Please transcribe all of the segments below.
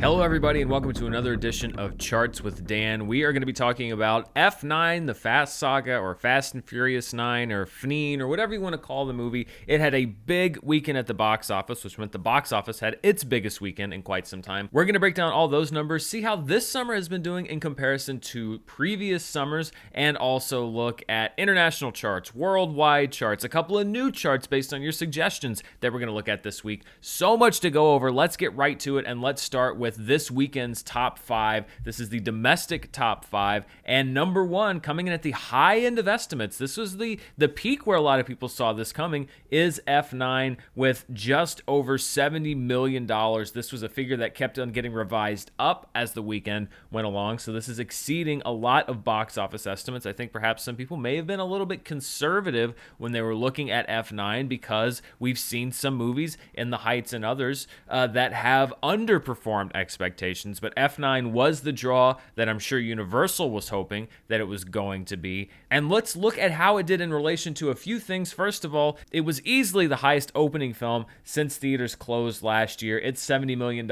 Hello, everybody, and welcome to another edition of Charts with Dan. We are going to be talking about F9, the Fast Saga, or Fast and Furious 9, or FNEEN, or whatever you want to call the movie. It had a big weekend at the box office, which meant the box office had its biggest weekend in quite some time. We're going to break down all those numbers, see how this summer has been doing in comparison to previous summers, and also look at international charts, worldwide charts, a couple of new charts based on your suggestions that we're going to look at this week. So much to go over. Let's get right to it, and let's start with this weekend's top 5. This is the domestic top 5, and number 1, coming in at the high end of estimates, this was the peak where a lot of people saw this coming, is F9 with just over $70 million. This was a figure that kept on getting revised up as the weekend went along, so this is exceeding a lot of box office estimates. I think perhaps some people may have been a little bit conservative when they were looking at F9 because we've seen some movies in the Heights and others that have underperformed expectations, but F9 was the draw that I'm sure Universal was hoping that it was going to be. And let's look at how it did in relation to a few things. First of all, it was easily the highest opening film since theaters closed last year. Its $70 million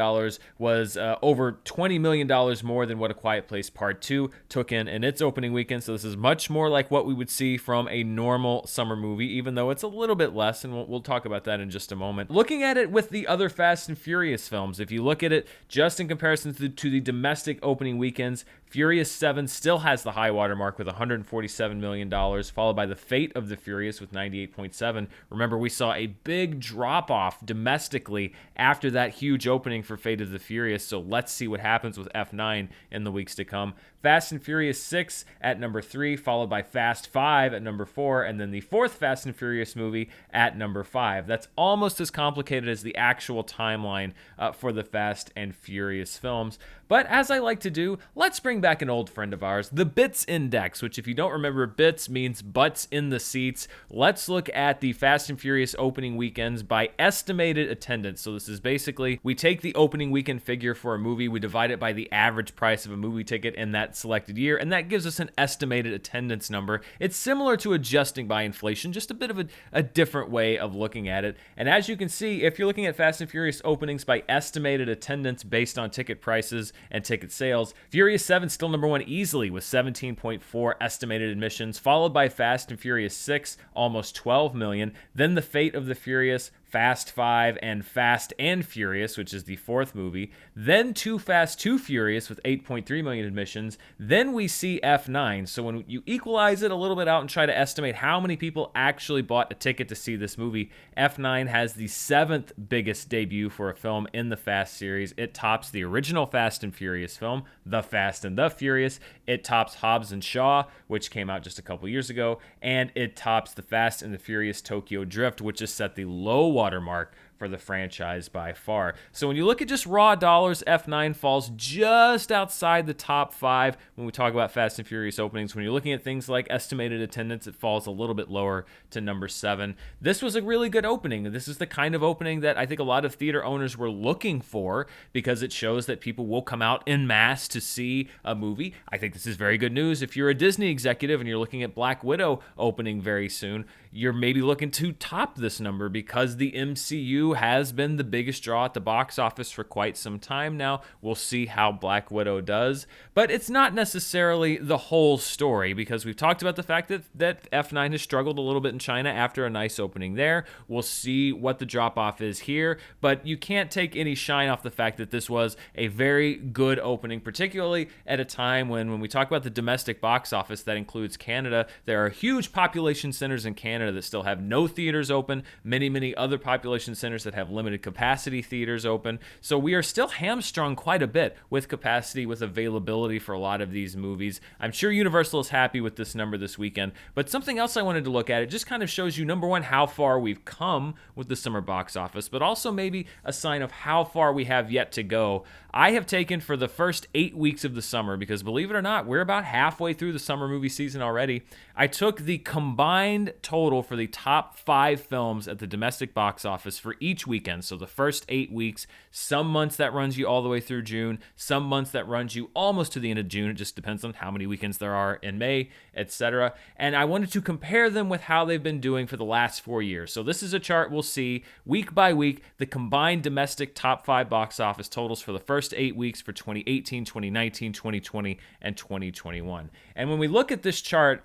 was over $20 million more than what A Quiet Place Part 2 took in its opening weekend, so this is much more like what we would see from a normal summer movie, even though it's a little bit less, and we'll talk about that in just a moment. Looking at it with the other Fast and Furious films, if you look at it just in comparison to the domestic opening weekends, Furious 7 still has the high water mark with $147 million, followed by The Fate of the Furious with $98.7. Remember, we saw a big drop-off domestically after that huge opening for Fate of the Furious, so let's see what happens with F9 in the weeks to come. Fast and Furious 6 at number 3, followed by Fast 5 at number 4, and then the fourth Fast and Furious movie at number 5. That's almost as complicated as the actual timeline for the Fast and Furious films. But as I like to do, let's bring back an old friend of ours, the Bits Index, which if you don't remember, bits means butts in the seats. Let's look at the Fast and Furious opening weekends by estimated attendance. So this is basically, we take the opening weekend figure for a movie, we divide it by the average price of a movie ticket in that selected year, and that gives us an estimated attendance number. It's similar to adjusting by inflation, just a bit of a different way of looking at it. And as you can see, if you're looking at Fast and Furious openings by estimated attendance based on ticket prices and ticket sales, Furious 7 still number 1 easily with 17.4 estimated admissions, followed by Fast and Furious 6, almost 12 million. Then The Fate of the Furious, Fast 5, and Fast and Furious, which is the fourth movie. Then Too Fast, Too Furious with 8.3 million admissions. Then we see F9. So when you equalize it a little bit out and try to estimate how many people actually bought a ticket to see this movie, F9 has the 7th biggest debut for a film in the Fast series. It tops the original Fast and Furious film, The Fast and the Furious. It tops Hobbs and Shaw, which came out just a couple years ago. And it tops The Fast and the Furious Tokyo Drift, which has set the low watermark for the franchise by far. So when you look at just raw dollars, F9 falls just outside the top 5 when we talk about Fast and Furious openings. When you're looking at things like estimated attendance, it falls a little bit lower to number 7. This was a really good opening. This is the kind of opening that I think a lot of theater owners were looking for because it shows that people will come out en masse to see a movie. I think this is very good news. If you're a Disney executive and you're looking at Black Widow opening very soon, you're maybe looking to top this number because the MCU has been the biggest draw at the box office for quite some time now. We'll see how Black Widow does, but it's not necessarily the whole story because we've talked about the fact that F9 has struggled a little bit in China after a nice opening there. We'll see what the drop-off is here, but you can't take any shine off the fact that this was a very good opening, particularly at a time when we talk about the domestic box office that includes Canada. There are huge population centers in Canada that still have no theaters open, many other population centers that have limited capacity theaters open. So we are still hamstrung quite a bit with capacity, with availability for a lot of these movies. I'm sure Universal is happy with this number this weekend, but something else I wanted to look at, it just kind of shows you, number 1, how far we've come with the summer box office, but also maybe a sign of how far we have yet to go. I have taken for the first 8 weeks of the summer, because believe it or not, we're about halfway through the summer movie season already. I took the combined total for the top 5 films at the domestic box office for each weekend. So the first 8 weeks, some months that runs you all the way through June, some months that runs you almost to the end of June. It just depends on how many weekends there are in May, etc. And I wanted to compare them with how they've been doing for the last 4 years. So this is a chart we'll see week by week, the combined domestic top 5 box office totals for the first 8 weeks for 2018, 2019, 2020, and 2021. And when we look at this chart,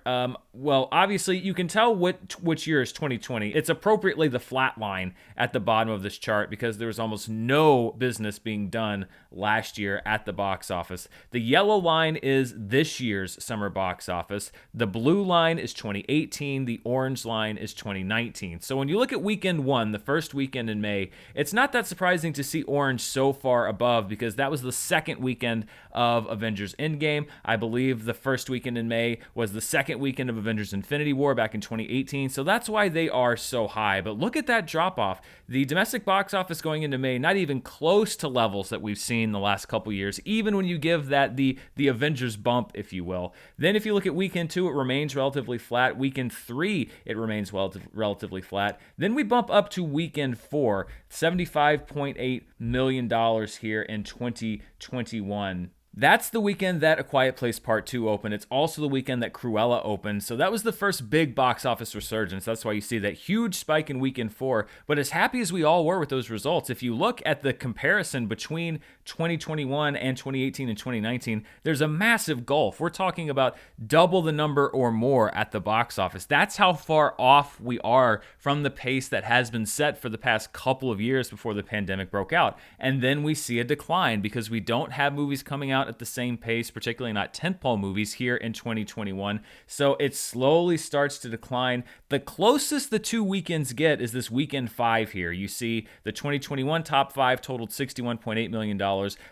well, obviously you can tell which year is 2020. It's appropriately the flat line at the bottom of this chart because there was almost no business being done last year at the box office. The yellow line is this year's summer box office. The blue line is 2018. The orange line is 2019. So when you look at weekend 1, the first weekend in May, it's not that surprising to see orange so far above because that was the second weekend of Avengers Endgame. I believe the first weekend in May was the second weekend of Avengers Infinity War back in 2018. So that's why they are so high. But look at that drop off. The domestic box office going into May, not even close to levels that we've seen the last couple years, even when you give that the Avengers bump, if you will. Then if you look at weekend 2, it remains relatively flat. Weekend 3, it remains relatively flat. Then we bump up to weekend 4, $75.8 million here in 2021. That's the weekend that A Quiet Place Part 2 opened. It's also the weekend that Cruella opened. So that was the first big box office resurgence. That's why you see that huge spike in weekend 4. But as happy as we all were with those results, if you look at the comparison between 2021 and 2018 and 2019, there's a massive gulf. We're talking about double the number or more at the box office. That's how far off we are from the pace that has been set for the past couple of years before the pandemic broke out. And then we see a decline because we don't have movies coming out at the same pace, particularly not tentpole movies here in 2021. So it slowly starts to decline. The closest the 2 weekends get is this weekend 5 here. You see the 2021 top 5 totaled $61.8 million.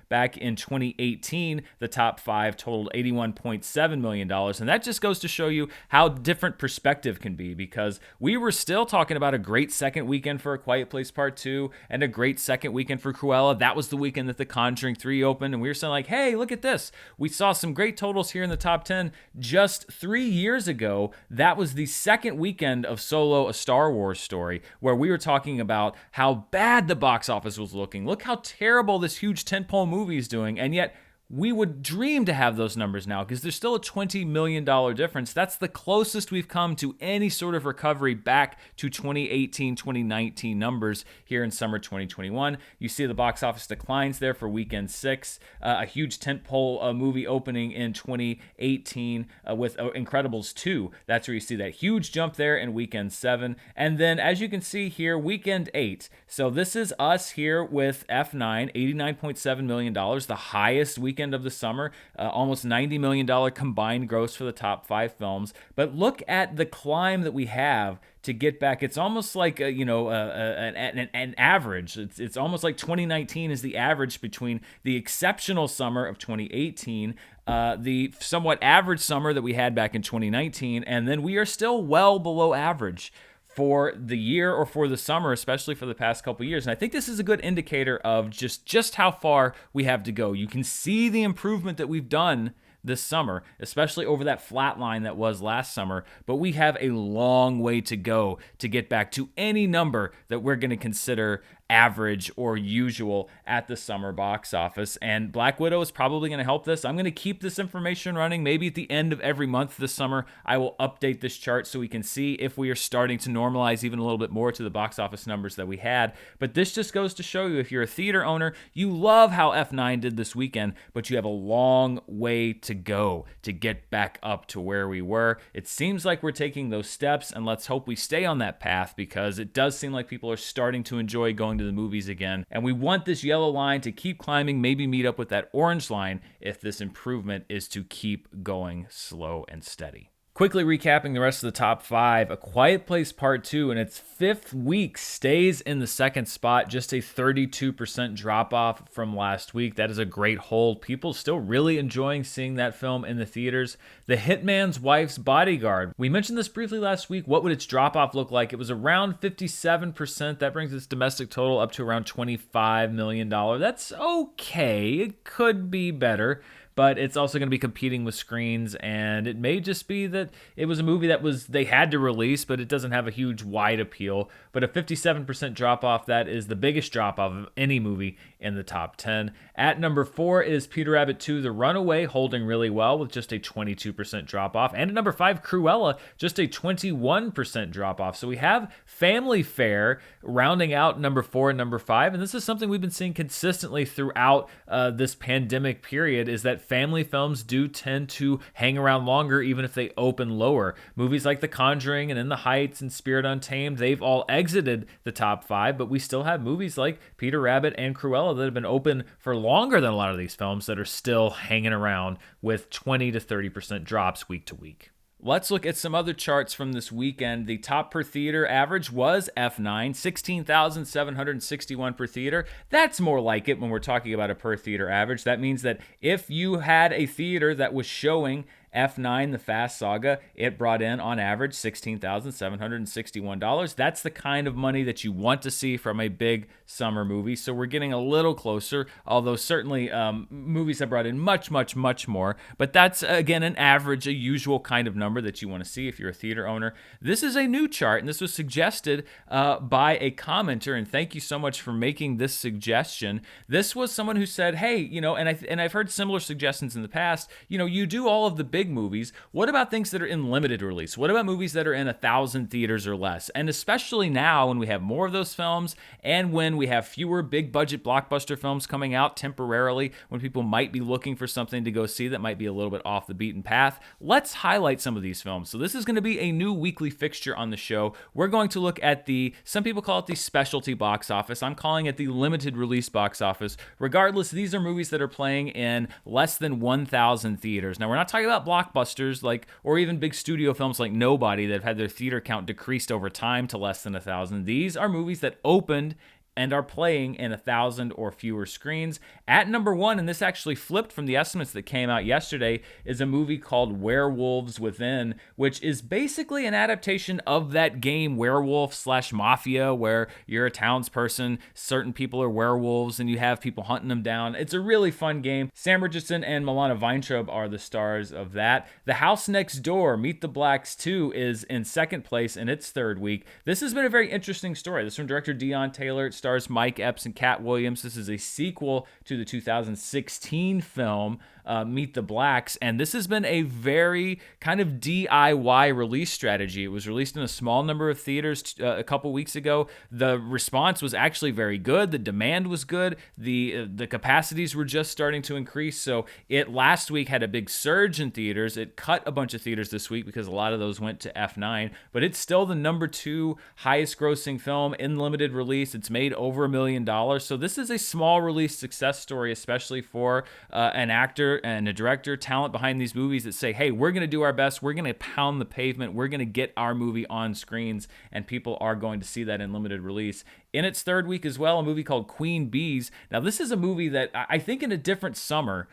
Back in 2018, the top 5 totaled $81.7 million. And that just goes to show you how different perspective can be because we were still talking about a great second weekend for A Quiet Place Part 2 and a great second weekend for Cruella. That was the weekend that The Conjuring 3 opened. And we were saying like, hey, look at this. We saw some great totals here in the top 10 just 3 years ago. That was the second weekend of Solo, a Star Wars story, where we were talking about how bad the box office was looking. Look how terrible this huge tentpole movie is doing. And yet we would dream to have those numbers now because there's still a $20 million difference. That's the closest we've come to any sort of recovery back to 2018, 2019 numbers here in summer 2021. You see the box office declines there for weekend 6, a huge tentpole movie opening in 2018 with Incredibles 2. That's where you see that huge jump there in weekend 7. And then as you can see here, weekend 8. So this is us here with F9, $89.7 million, the highest weekend of the summer, almost $90 million combined gross for the top 5 films. But look at the climb that we have to get back. It's almost like an average. It's almost like 2019 is the average between the exceptional summer of 2018, the somewhat average summer that we had back in 2019, and then we are still well below average for the year or for the summer, especially for the past couple years. And I think this is a good indicator of just how far we have to go. You can see the improvement that we've done this summer, especially over that flat line that was last summer, but we have a long way to go to get back to any number that we're going to consider average or usual at the summer box office. And Black Widow is probably going to help this. I'm going to keep this information running. Maybe at the end of every month this summer, I will update this chart so we can see if we are starting to normalize even a little bit more to the box office numbers that we had. But this just goes to show you, if you're a theater owner, you love how F9 did this weekend, but you have a long way to go to get back up to where we were. It seems like we're taking those steps, and let's hope we stay on that path because it does seem like people are starting to enjoy going to the movies again. And we want this yellow line to keep climbing, maybe meet up with that orange line if this improvement is to keep going slow and steady. Quickly recapping the rest of the top 5, A Quiet Place Part 2 in its 5th week stays in the second spot, just a 32% drop off from last week. That is a great hold. People still really enjoying seeing that film in the theaters. The Hitman's Wife's Bodyguard. We mentioned this briefly last week. What would its drop off look like? It was around 57%. That brings its domestic total up to around $25 million. That's okay. It could be better. but it's also going to be competing with screens, and it may just be that it was a movie that they had to release, but it doesn't have a huge wide appeal. But a 57% drop off, that is the biggest drop off of any movie in the top 10. At number 4 is Peter Rabbit 2 The Runaway, holding really well with just a 22% drop off. And at number 5, Cruella, just a 21% drop off. So we have Family Fare rounding out number 4 and number 5. And this is something we've been seeing consistently throughout this pandemic period, is that family films do tend to hang around longer even if they open lower. Movies like The Conjuring and In the Heights and Spirit Untamed, they've all exited the top 5, but we still have movies like Peter Rabbit and Cruella that have been open for longer than a lot of these films that are still hanging around with 20 to 30% drops week to week. Let's look at some other charts from this weekend. The top per theater average was F9, 16,761 per theater. That's more like it when we're talking about a per theater average. That means that if you had a theater that was showing F9, The Fast Saga, it brought in, on average, $16,761. That's the kind of money that you want to see from a big summer movie. So we're getting a little closer, although certainly movies have brought in much, much, much more. But that's, again, an average, a usual kind of number that you want to see if you're a theater owner. This is a new chart, and this was suggested by a commenter, and thank you so much for making this suggestion. This was someone who said, hey, and I've heard similar suggestions in the past, you do all of the big movies. What about things that are in limited release? What about movies that are in 1,000 theaters or less? And especially now when we have more of those films and when we have fewer big budget blockbuster films coming out temporarily, when people might be looking for something to go see that might be a little bit off the beaten path, let's highlight some of these films. So this is going to be a new weekly fixture on the show. We're going to look at some people call it the specialty box office. I'm calling it the limited release box office. Regardless, these are movies that are playing in less than 1,000 theaters. Now, we're not talking about blockbusters or even big studio films like Nobody that have had their theater count decreased over time to less than 1,000. These are movies that opened and are playing in 1,000 or fewer screens. At number 1, and this actually flipped from the estimates that came out yesterday, is a movie called Werewolves Within, which is basically an adaptation of that game Werewolf/Mafia, where you're a townsperson, certain people are werewolves, and you have people hunting them down. It's a really fun game. Sam Richardson and Milana Weintraub are the stars of that. The House Next Door, Meet the Blacks 2, is in second place in its third week. This has been a very interesting story. This is from director Dion Taylor. It stars Mike Epps and Cat Williams. This is a sequel to the 2016 film Meet the Blacks, and this has been a very kind of DIY release strategy. It was released in a small number of theaters a couple weeks ago. The response was actually very good. The demand was good. The capacities were just starting to increase, so it last week had a big surge in theaters. It cut a bunch of theaters this week because a lot of those went to F9, but it's still the number 2 highest grossing film in limited release. It's made over $1 million, so this is a small release success story, especially for an actor and a director, talent behind these movies that say, hey, we're going to do our best, we're going to pound the pavement, we're going to get our movie on screens, and people are going to see that in limited release. In its third week as well, a movie called Queen Bees. Now, this is a movie that I think in a different summer,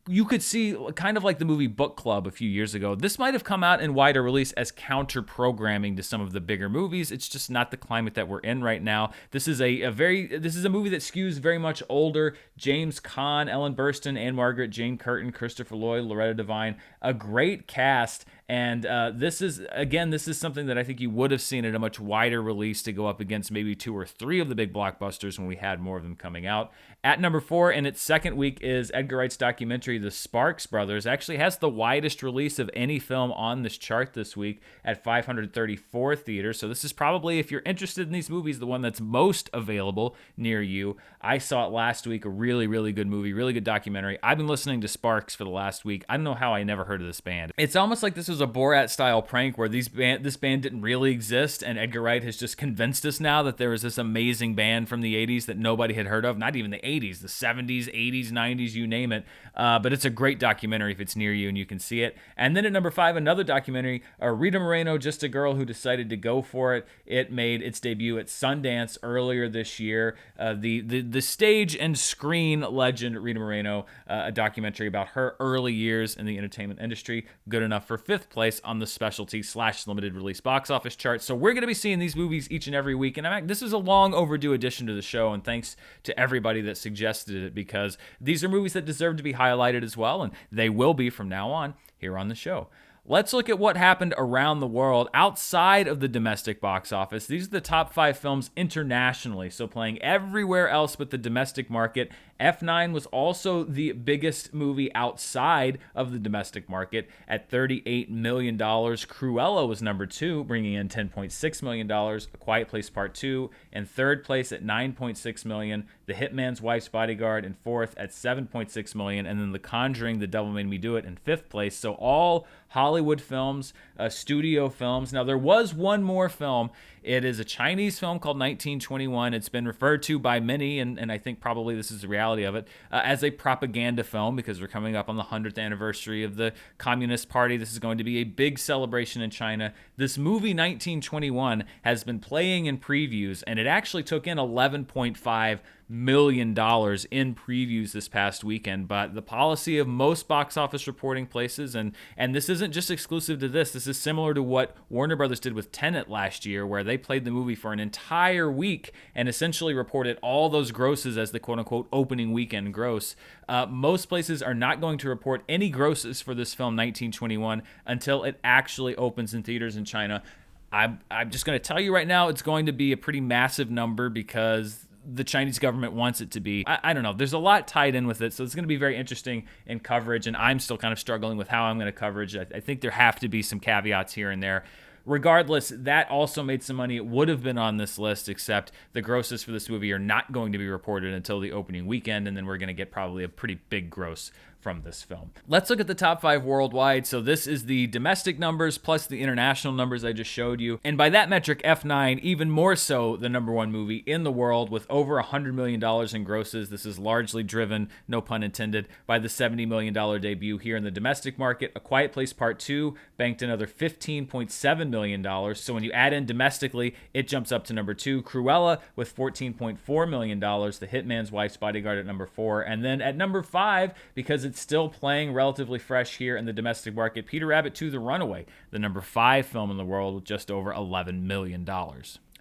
you could see, kind of like the movie Book Club a few years ago. This might have come out in wider release as counter-programming to some of the bigger movies. It's just not the climate that we're in right now. This is a movie that skews very much older. James Caan, Ellen Burstyn, Anne Margaret, Jane Curtin, Christopher Lloyd, Loretta Devine. A great cast. And this is something that I think you would have seen at a much wider release to go up against maybe 2 or 3 of the big blockbusters when we had more of them coming out. At number 4, in its second week, is Edgar Wright's documentary, The Sparks Brothers. Actually has the widest release of any film on this chart this week at 534 theaters. So this is probably, if you're interested in these movies, the one that's most available near you. I saw it last week, a really, really good movie, really good documentary. I've been listening to Sparks for the last week. I don't know how I never heard of this band. It's almost like this was a Borat-style prank where this band didn't really exist, and Edgar Wright has just convinced us now that there was this amazing band from the 80s that nobody had heard of. Not even the 80s, the 70s, 80s, 90s, you name it. But it's a great documentary if it's near you and you can see it. And then at number 5, another documentary, Rita Moreno, Just a Girl Who Decided to Go For It. It made its debut at Sundance earlier this year. The stage and screen legend Rita Moreno, a documentary about her early years in the entertainment industry. Good enough for 5th 5th place on the specialty/limited release box office chart. So we're going to be seeing these movies each and every week. And this is a long overdue addition to the show. And thanks to everybody that suggested it, because these are movies that deserve to be highlighted as well. And they will be from now on here on the show. Let's look at what happened around the world outside of the domestic box office. These are the top 5 films internationally, so playing everywhere else but the domestic market. F9 was also the biggest movie outside of the domestic market at $38 million. Cruella was number 2, bringing in $10.6 million. A Quiet Place Part 2 in 3rd place at $9.6 million. The Hitman's Wife's Bodyguard in 4th at $7.6 million. And then The Conjuring, The Devil Made Me Do It in 5th place. So all Hollywood films, studio films. Now, there was one more film. It is a Chinese film called 1921. It's been referred to by many, and I think probably this is the reality of it, as a propaganda film, because we're coming up on the 100th anniversary of the Communist Party. This is going to be a big celebration in China. This movie, 1921, has been playing in previews, and it actually took in $11.5 million in previews this past weekend. But the policy of most box office reporting places, and this isn't just exclusive to this is similar to what Warner Brothers did with Tenet last year, where they played the movie for an entire week and essentially reported all those grosses as the quote-unquote opening weekend gross. Most places are not going to report any grosses for this film 1921 until it actually opens in theaters in China. I'm just going to tell you right now, it's going to be a pretty massive number because the Chinese government wants it to be. I don't know. There's a lot tied in with it, so it's going to be very interesting in coverage, and I'm still kind of struggling with how I'm going to coverage. I think there have to be some caveats here and there. Regardless, that also made some money. It would have been on this list, except the grosses for this movie are not going to be reported until the opening weekend, and then we're going to get probably a pretty big gross from this film. Let's look at the top 5 worldwide. So this is the domestic numbers plus the international numbers I just showed you. And by that metric, F9, even more so the number 1 movie in the world with over $100 million in grosses. This is largely driven, no pun intended, by the $70 million debut here in the domestic market. A Quiet Place Part 2 banked another $15.7 million. So when you add in domestically, it jumps up to number 2. Cruella with $14.4 million. The Hitman's Wife's Bodyguard at number 4. And then at number 5, because it's still playing relatively fresh here in the domestic market, Peter Rabbit 2: The Runaway, the number 5 film in the world with just over $11 million.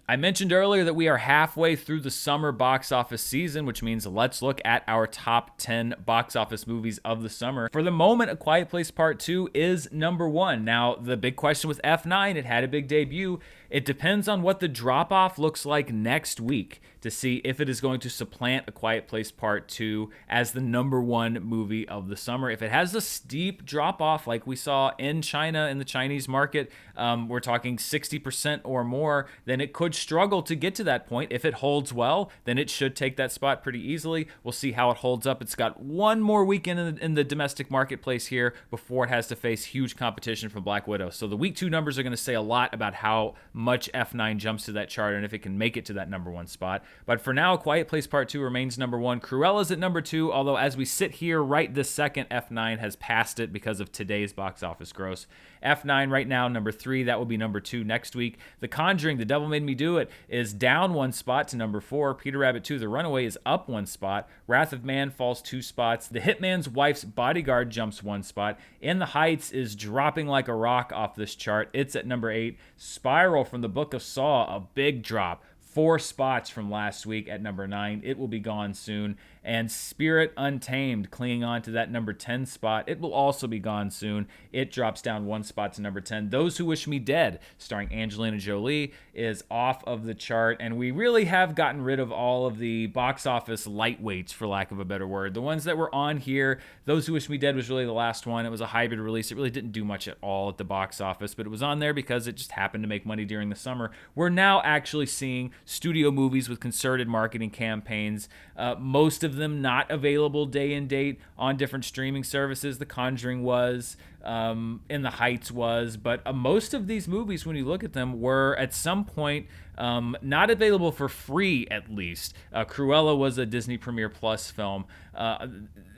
I mentioned earlier that we are halfway through the summer box office season, which means let's look at our top 10 box office movies of the summer. For the moment, A Quiet Place Part 2 is number 1. Now, the big question with F9, it had a big debut. It depends on what the drop-off looks like next week to see if it is going to supplant A Quiet Place Part 2 as the number 1 movie of the summer. If it has a steep drop-off like we saw in China, in the Chinese market, we're talking 60% or more, then it could struggle to get to that point. If it holds well, then it should take that spot pretty easily. We'll see how it holds up. It's got one more weekend in the domestic marketplace here before it has to face huge competition from Black Widow. So the week 2 numbers are going to say a lot about how much F9 jumps to that chart and if it can make it to that number 1 spot. But for now, A Quiet Place Part 2 remains number 1. Cruella's at number 2, although as we sit here right this second, F9 has passed it because of today's box office gross. F9 right now, number 3. That will be number 2 next week. The Conjuring, The Devil Made Me Do It, is down 1 spot to number 4. Peter Rabbit 2: The Runaway is up 1 spot. Wrath of Man falls 2 spots. The Hitman's Wife's Bodyguard jumps 1 spot. In the Heights is dropping like a rock off this chart. It's at number 8. Spiral from the Book of Saw, a big drop. 4 spots from last week at number 9. It will be gone soon. And Spirit Untamed, clinging on to that number 10 spot. It will also be gone soon. It drops down 1 spot to number 10. Those Who Wish Me Dead, starring Angelina Jolie, is off of the chart. And we really have gotten rid of all of the box office lightweights, for lack of a better word. The ones that were on here, Those Who Wish Me Dead was really the last one. It was a hybrid release. It really didn't do much at all at the box office, but it was on there because it just happened to make money during the summer. We're now actually seeing studio movies with concerted marketing campaigns. Most of them not available day and date on different streaming services. The Conjuring was, In the Heights was, but most of these movies, when you look at them, were at some point not available for free, at least. Cruella was a Disney Premiere Plus film.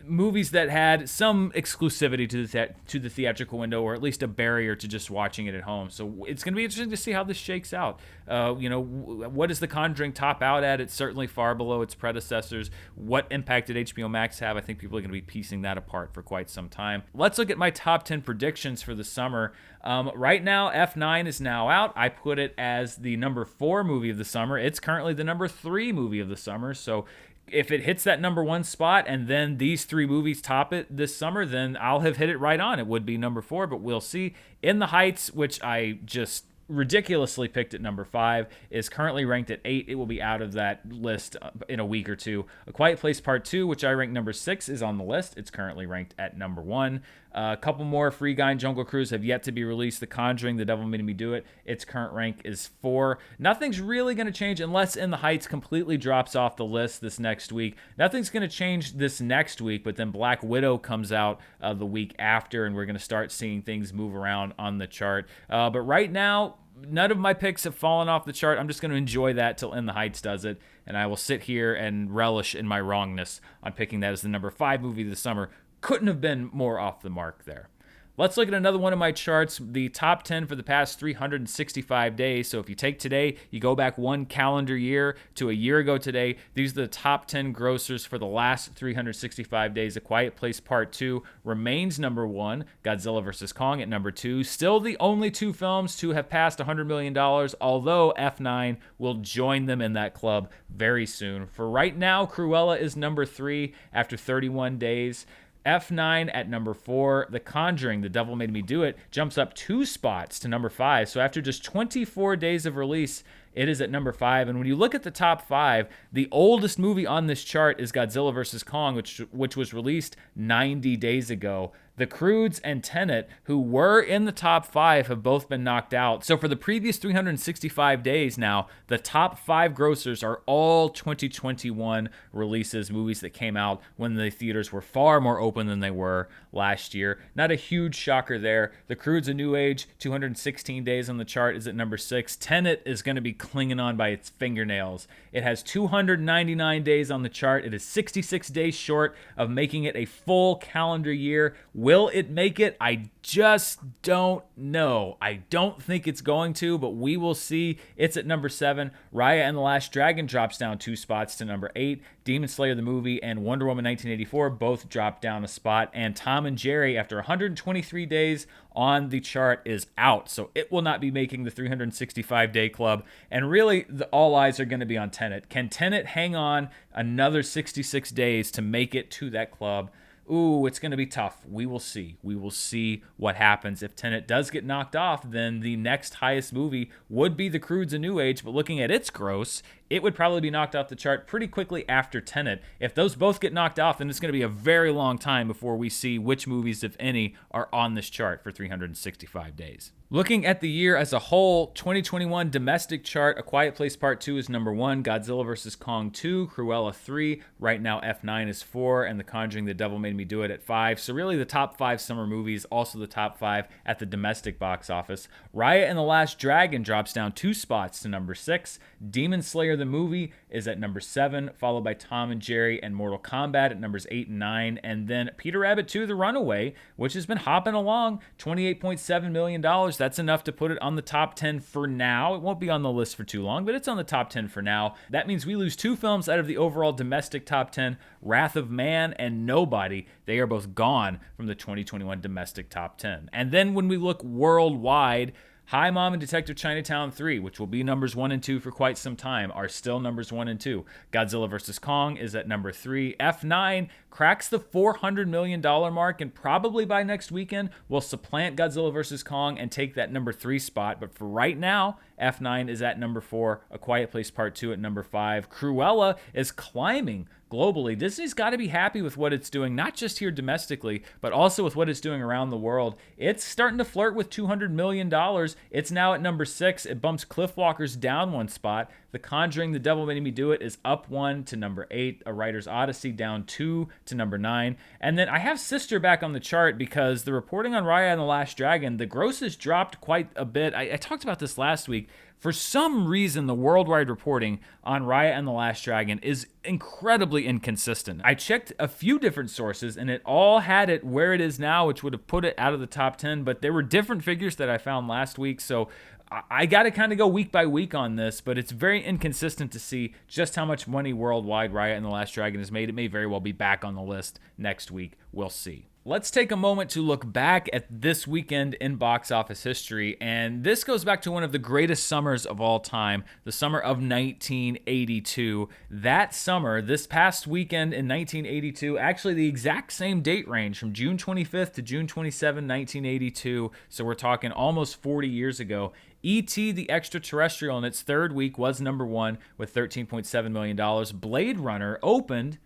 Movies that had some exclusivity to the theatrical window, or at least a barrier to just watching it at home. So it's going to be interesting to see how this shakes out. What does The Conjuring top out at? It's certainly far below its predecessors. What impact did HBO Max have? I think people are going to be piecing that apart for quite some time. Let's look at my top 10 predictions for the summer. Right now, F9 is now out. I put it as the number 4 movie of the summer. It's currently the number 3 movie of the summer. So if it hits that number 1 spot and then these 3 movies top it this summer, then I'll have hit it right on. It would be number 4, but we'll see. In the Heights, which I just ridiculously picked at number 5, is currently ranked at 8. It will be out of that list in a week or two. A Quiet Place Part 2, which I ranked number 6, is on the list. It's currently ranked at number 1. A couple more, Free Guy and Jungle Cruise, have yet to be released. The Conjuring, The Devil Made Me Do It, its current rank is 4. Nothing's really going to change unless In the Heights completely drops off the list this next week. Nothing's going to change this next week, but then Black Widow comes out the week after, and we're going to start seeing things move around on the chart. But right now, none of my picks have fallen off the chart. I'm just going to enjoy that till In the Heights does it, and I will sit here and relish in my wrongness on picking that as the number 5 movie of the summer. Couldn't have been more off the mark there. Let's look at another one of my charts, the top 10 for the past 365 days. So if you take today, you go back one calendar year to a year ago today, these are the top 10 grossers for the last 365 days. A Quiet Place Part 2 remains number 1, Godzilla vs. Kong at number 2. Still the only 2 films to have passed $100 million, although F9 will join them in that club very soon. For right now, Cruella is number 3 after 31 days. F9 at number 4. The Conjuring, The Devil Made Me Do It, jumps up 2 spots to number 5. So after just 24 days of release, it is at number 5. And when you look at the top 5, the oldest movie on this chart is Godzilla vs. Kong, which was released 90 days ago. The Croods and Tenet, who were in the top 5, have both been knocked out. So for the previous 365 days now, the top 5 grossers are all 2021 releases, movies that came out when the theaters were far more open than they were last year. Not a huge shocker there. The Croods: A New Age, 216 days on the chart, is at number 6. Tenet is going to be clinging on by its fingernails. It has 299 days on the chart. It is 66 days short of making it a full calendar year. Will it make it? I just don't know. I don't think it's going to, but we will see. It's at number 7. Raya and the Last Dragon drops down 2 spots to number 8. Demon Slayer the movie and Wonder Woman 1984 both drop down a spot. And Tom and Jerry, after 123 days on the chart, is out. So it will not be making the 365-day club. And really, all eyes are going to be on Tenet. Can Tenet hang on another 66 days to make it to that club? Ooh, it's going to be tough. We will see. We will see what happens. If Tenet does get knocked off, then the next highest movie would be The Croods: A New Age, but looking at its gross, it would probably be knocked off the chart pretty quickly after Tenet. If those both get knocked off, then it's going to be a very long time before we see which movies, if any, are on this chart for 365 days. Looking at the year as a whole, 2021 domestic chart, A Quiet Place Part 2 is number 1, Godzilla vs. Kong 2, Cruella 3, right now F9 is 4, and The Conjuring: The Devil Made Me Do It at 5. So really the top 5 summer movies, also the top 5 at the domestic box office. Raya and the Last Dragon drops down 2 spots to number 6. Demon Slayer the movie is at number 7, followed by Tom and Jerry and Mortal Kombat at numbers 8 and 9, and then Peter Rabbit 2: The Runaway, which has been hopping along, $28.7 million. That's enough to put it on the top 10 for now. It won't be on the list for too long, but it's on the top 10 for now. That means we lose 2 films out of the overall domestic top 10, Wrath of Man and Nobody. They are both gone from the 2021 domestic top 10. And then when we look worldwide, Hi Mom and Detective Chinatown 3, which will be numbers 1 and 2 for quite some time, are still numbers 1 and 2. Godzilla vs. Kong is at number 3. F9 cracks the $400 million mark, and probably by next weekend will supplant Godzilla vs. Kong and take that number 3 spot. But for right now, F9 is at number 4. A Quiet Place Part 2 at number 5. Cruella is climbing globally. Disney's got to be happy with what it's doing, not just here domestically, but also with what it's doing around the world. It's starting to flirt with $200 million. It's now at number 6. It bumps Cliff Walker's down 1 spot. The Conjuring: The Devil Made Me Do It is up 1 to number 8. A Writer's Odyssey down 2 to number 9. And then I have Sister back on the chart because the reporting on Raya and the Last Dragon, the grosses dropped quite a bit. I talked about this last week. For some reason, the worldwide reporting on Raya and the Last Dragon is incredibly inconsistent. I checked a few different sources, and it all had it where it is now, which would have put it out of the top 10, but there were different figures that I found last week, so I got to kind of go week by week on this, but it's very inconsistent to see just how much money worldwide Raya and the Last Dragon has made. It may very well be back on the list next week. We'll see. Let's take a moment to look back at this weekend in box office history, and this goes back to one of the greatest summers of all time, the summer of 1982. That summer, this past weekend in 1982, actually the exact same date range from June 25th to June 27, 1982, so we're talking almost 40 years ago. E.T. the Extraterrestrial in its third week was number one with $13.7 million. Blade Runner opened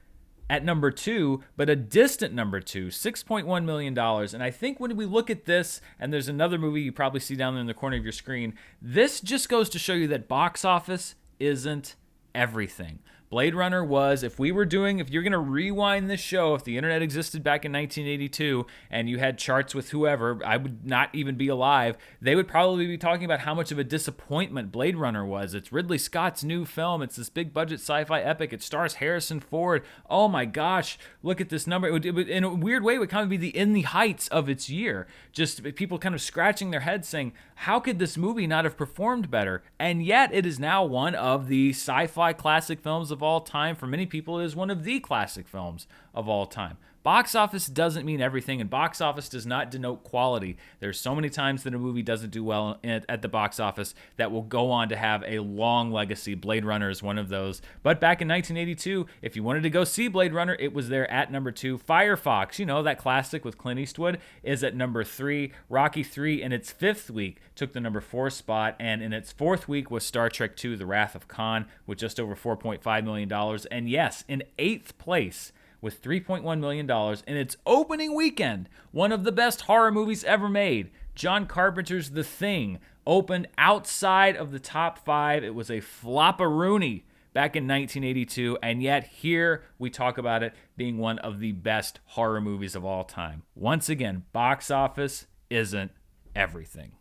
at number two, but a distant number two, $6.1 million. And I think when we look at this, and there's another movie you probably see down there in the corner of your screen, this just goes to show you that box office isn't everything. Blade Runner was, if you're going to rewind this show, if the internet existed back in 1982 and you had charts with whoever, I would not even be alive, they would probably be talking about how much of a disappointment Blade Runner was. It's Ridley Scott's new film. It's this big budget sci-fi epic. It stars Harrison Ford. Oh my gosh, look at this number. It would, in a weird way, it would kind of be in the heights of its year. Just people kind of scratching their heads saying, how could this movie not have performed better? And yet it is now one of the sci-fi classic films of all time. For many people, it is one of the classic films of all time. Box office doesn't mean everything, and box office does not denote quality. There's so many times that a movie doesn't do well at the box office that will go on to have a long legacy. Blade Runner is one of those. But back in 1982, if you wanted to go see Blade Runner, it was there at number two. Firefox, that classic with Clint Eastwood, is at number three. Rocky III in its fifth week took the number four spot, and in its fourth week was Star Trek II, The Wrath of Khan, with just over $4.5 million. And yes, in eighth place, with $3.1 million in its opening weekend, one of the best horror movies ever made, John Carpenter's The Thing, opened outside of the top five. It was a flop-a-rooney back in 1982, and yet here we talk about it being one of the best horror movies of all time. Once again, box office isn't everything.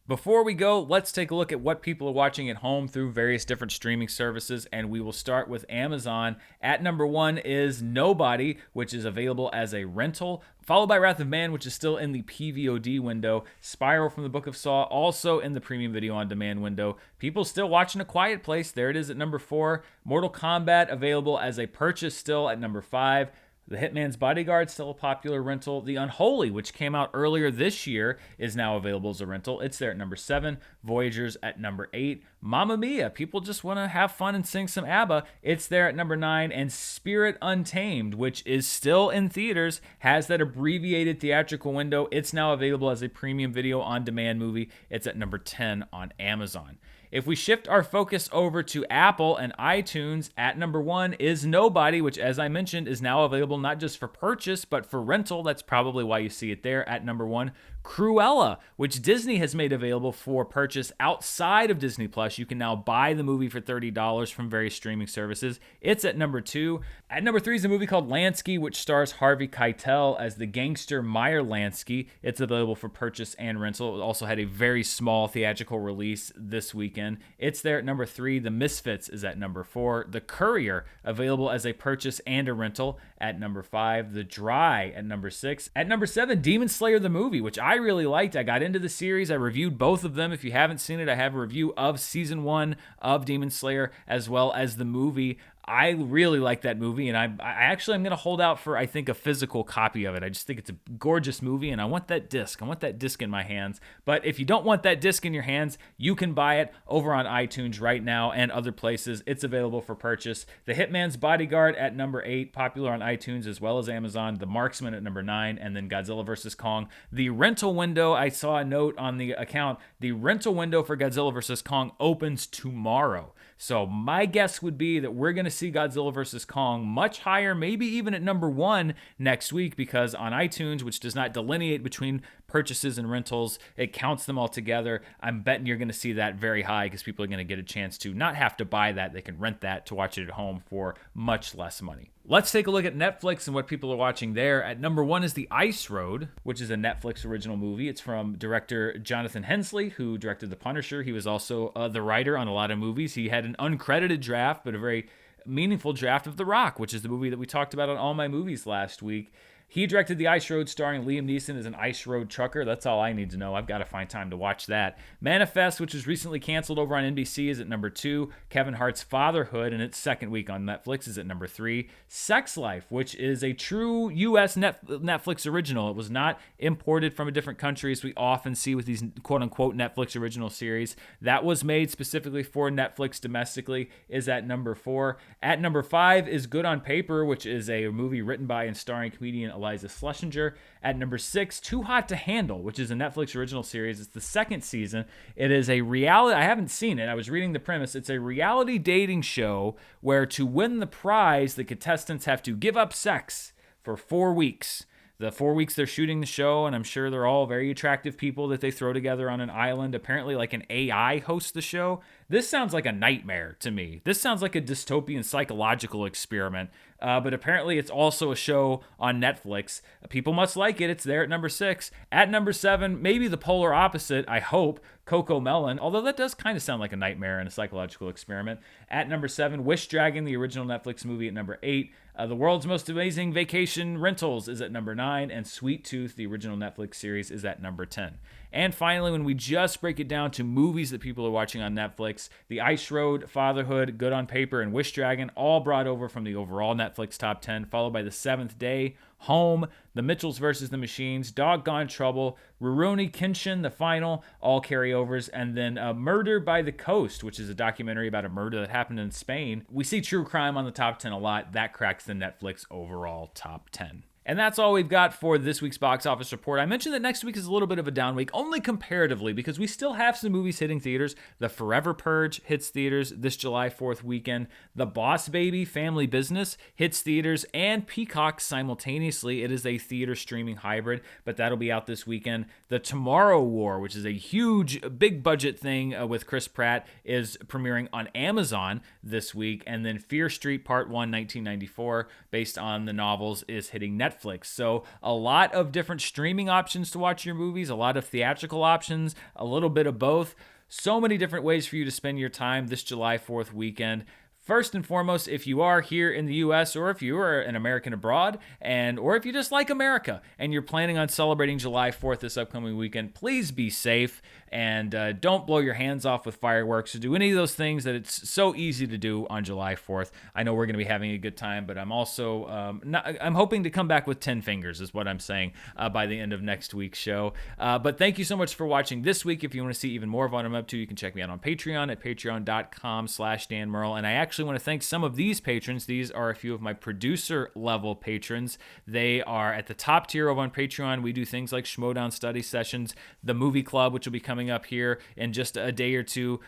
Before we go, let's take a look at what people are watching at home through various different streaming services, and we will start with Amazon. At number one is Nobody, which is available as a rental, followed by Wrath of Man, which is still in the PVOD window. Spiral from the Book of Saw, also in the premium video on demand window. People still watching A Quiet Place. There it is at number four. Mortal Kombat, available as a purchase still at number five. The Hitman's Bodyguard, still a popular rental. The Unholy, which came out earlier this year, is now available as a rental. It's there at number 7. Voyagers at number 8. Mamma Mia, people just want to have fun and sing some ABBA. It's there at number 9. And Spirit Untamed, which is still in theaters, has that abbreviated theatrical window. It's now available as a premium video on demand movie. It's at number 10 on Amazon. If we shift our focus over to Apple and iTunes, at number 1 is Nobody, which, as I mentioned, is now available not just for purchase, but for rental. That's probably why you see it there at number 1. Cruella, which Disney has made available for purchase outside of Disney Plus. You can now buy the movie for $30 from various streaming services. It's at number 2. At number 3 is a movie called Lansky, which stars Harvey Keitel as the gangster Meyer Lansky. It's available for purchase and rental. It also had a very small theatrical release this weekend. It's there at number 3. The Misfits is at number 4. The Courier, available as a purchase and a rental, at number 5. The Dry at number 6. At number 7, Demon Slayer the movie, which I really liked. I got into the series. I reviewed both of them. If you haven't seen it, I have a review of season 1 of Demon Slayer as well as the movie. I really like that movie, and I actually am going to hold out for, I think, a physical copy of it. I just think it's a gorgeous movie, and I want that disc. I want that disc in my hands. But if you don't want that disc in your hands, you can buy it over on iTunes right now and other places. It's available for purchase. The Hitman's Bodyguard at number 8, popular on iTunes as well as Amazon. The Marksman at number 9, and then Godzilla vs. Kong. The rental window, I saw a note on the account, the rental window for Godzilla vs. Kong opens tomorrow. So my guess would be that we're going to see Godzilla vs. Kong much higher, maybe even at number 1 next week, because on iTunes, which does not delineate between purchases and rentals, it counts them all together. I'm betting you're going to see that very high because people are going to get a chance to not have to buy that. They can rent that to watch it at home for much less money. Let's take a look at Netflix and what people are watching there. At number 1 is The Ice Road, which is a Netflix original movie. It's from director Jonathan Hensley, who directed The Punisher. He was also the writer on a lot of movies. He had an uncredited draft, but a very meaningful draft of The Rock, which is the movie that we talked about on All My Movies last week. He directed The Ice Road, starring Liam Neeson as an ice road trucker. That's all I need to know. I've got to find time to watch that. Manifest, which was recently canceled over on NBC, is at number 2. Kevin Hart's Fatherhood, in its second week on Netflix, is at number 3. Sex Life, which is a true U.S. Netflix original. It was not imported from a different country, as we often see with these quote-unquote Netflix original series. That was made specifically for Netflix domestically, is at number 4. At number 5 is Good on Paper, which is a movie written by and starring comedian Eliza Schlesinger. At number 6, Too Hot to Handle, which is a Netflix original series. It's the second season. It is a reality. I haven't seen it. I was reading the premise. It's a reality dating show where to win the prize, the contestants have to give up sex for 4 weeks. The 4 weeks they're shooting the show, and I'm sure they're all very attractive people that they throw together on an island. Apparently, like an AI hosts the show. This sounds like a nightmare to me. This sounds like a dystopian psychological experiment. But apparently, it's also a show on Netflix. People must like it. It's there at number 6. At number 7, maybe the polar opposite, I hope, Coco Melon. Although that does kind of sound like a nightmare and a psychological experiment. At number 7, Wish Dragon, the original Netflix movie, at number 8. The World's Most Amazing Vacation Rentals is at number 9, and Sweet Tooth, the original Netflix series, is at number 10. And finally, when we just break it down to movies that people are watching on Netflix, The Ice Road, Fatherhood, Good on Paper, and Wish Dragon, all brought over from the overall Netflix top 10, followed by The Seventh Day, Home, The Mitchells vs. the Machines, Doggone Trouble, Rurouni Kenshin, The Final, all carryovers, and then Murder by the Coast, which is a documentary about a murder that happened in Spain. We see true crime on the top 10 a lot. That cracks the Netflix overall top 10. And that's all we've got for this week's box office report. I mentioned that next week is a little bit of a down week, only comparatively, because we still have some movies hitting theaters. The Forever Purge hits theaters this July 4th weekend. The Boss Baby Family Business hits theaters and Peacock simultaneously. It is a theater streaming hybrid, but that'll be out this weekend. The Tomorrow War, which is a huge, big budget thing with Chris Pratt, is premiering on Amazon this week. And then Fear Street Part 1, 1994, based on the novels, is hitting Netflix. So a lot of different streaming options to watch your movies, a lot of theatrical options, a little bit of both. So many different ways for you to spend your time this July 4th weekend. First and foremost, if you are here in the U.S. or if you are an American abroad, or if you just like America and you're planning on celebrating July 4th this upcoming weekend, please be safe and don't blow your hands off with fireworks or do any of those things that it's so easy to do on July 4th. I know we're going to be having a good time, but I'm also I'm hoping to come back with 10 fingers is what I'm saying by the end of next week's show. But thank you so much for watching this week. If you want to see even more of what I'm up to, you can check me out on Patreon at patreon.com/Dan Murrell. And I actually want to thank some of these patrons. These are a few of my producer level patrons. They are at the top tier over on Patreon. We do things like Schmodown study sessions, the movie club, which will be coming up here in just a day or two.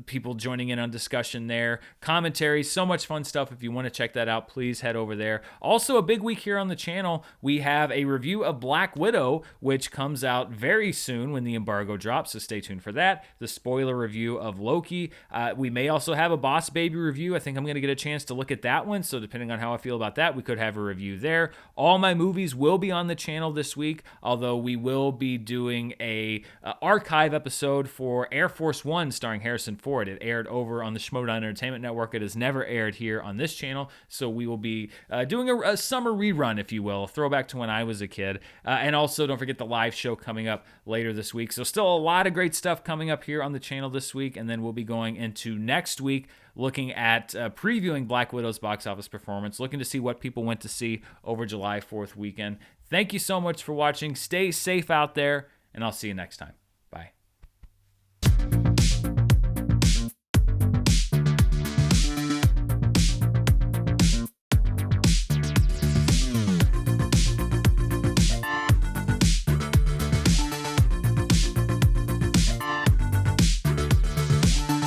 People joining in on discussion there, commentary, so much fun stuff. If you want to check that out, please head over there. Also, a big week here on the channel. We have a review of Black Widow, which comes out very soon when the embargo drops, so stay tuned for that. The spoiler review of Loki. We may also have a Boss Baby review. I think I'm going to get a chance to look at that one, so depending on how I feel about that, we could have a review there. All my movies will be on the channel this week, although we will be doing a archive episode for Air Force One starring Harrison Ford. It aired over on the Schmodown Entertainment Network. It has never aired here on this channel, so we will be doing a summer rerun, if you will, a throwback to when I was a kid. And also, don't forget the live show coming up later this week. So still a lot of great stuff coming up here on the channel this week, and then we'll be going into next week looking at previewing Black Widow's box office performance, looking to see what people went to see over July 4th weekend. Thank you so much for watching. Stay safe out there, and I'll see you next time.